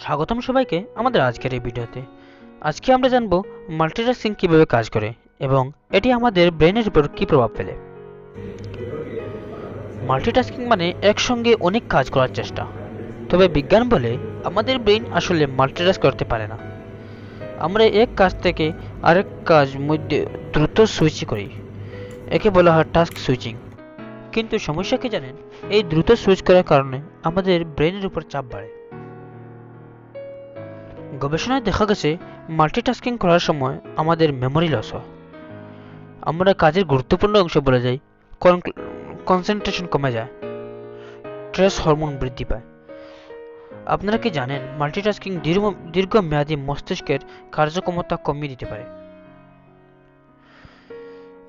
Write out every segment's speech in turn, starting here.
স্বাগতম সবাইকে আমাদের আজকের এই ভিডিওতে। আজকে আমরা জানব মাল্টিটাস্কিং কিভাবে কাজ করে এবং এটি আমাদের ব্রেনের উপর কী প্রভাব ফেলে। মাল্টিটাস্কিং মানে একসঙ্গে অনেক কাজ করার চেষ্টা। তবে বিজ্ঞান বলে আমাদের ব্রেন আসলে মাল্টিটাস্ক করতে পারে না। আমরা এক কাজ থেকে আরেক কাজ মধ্যে দ্রুত সুইচ করি, একে বলা হয় টাস্ক সুইচিং। কিন্তু সমস্যা কি জানেন, এই দ্রুত সুইচ করার কারণে আমাদের ব্রেনের উপর চাপ বাড়ে। গবেষণায় দেখা গেছে মাল্টিটাস্কিং করার সময় আমাদের মেমোরি লস হয়, আমরা কাজের গুরুত্বপূর্ণ অংশ ভুলে যাই, কনসেন্ট্রেশন কমে যায়, স্ট্রেস হরমোন বৃদ্ধি পায়। আপনারা কি জানেন মাল্টিটাস্কিং দীর্ঘমেয়াদী মস্তিষ্কের কার্যক্ষমতা কমিয়ে দিতে পারে।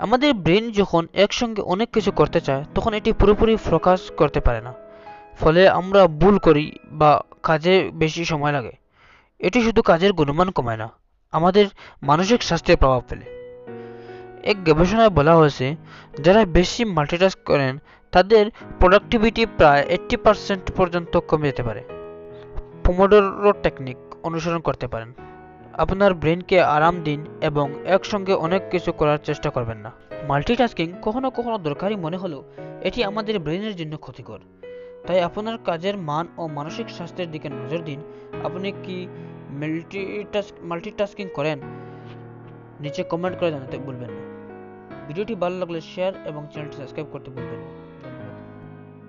আমাদের ব্রেন যখন একসঙ্গে অনেক কিছু করতে চায় তখন এটি পুরোপুরি ফোকাস করতে পারে না, ফলে আমরা ভুল করি বা কাজে বেশি সময় লাগে। এটি শুধু কাজের গুণমান কমায় না, আমাদের মানসিক স্বাস্থ্যে প্রভাব ফেলে। এক গবেষণায় বলা হয়েছে যারা বেশি মাল্টিটাস্ক করেন তাদের প্রোডাক্টিভিটি প্রায় 80% পর্যন্ত কমে যেতে পারে। পোমোডোরো টেকনিক অনুসরণ করতে পারেন। আপনার ব্রেনকে আরাম দিন এবং একসঙ্গে অনেক কিছু করার চেষ্টা করবেন না। মাল্টিটাস্কিং কখনো কখনো দরকারি মনে হলেও এটি আমাদের ব্রেনের জন্য ক্ষতিকর। তাই আপনার কাজের মান ও মানসিক স্বাস্থ্যের দিকে নজর দিন। আপনি কি মাল্টিটাস্কিং করেন? নিচে কমেন্ট করে জানাতে ভুলবেন না। ভিডিওটি ভালো লাগলে শেয়ার এবং চ্যানেলটি সাবস্ক্রাইব করতে ভুলবেন না।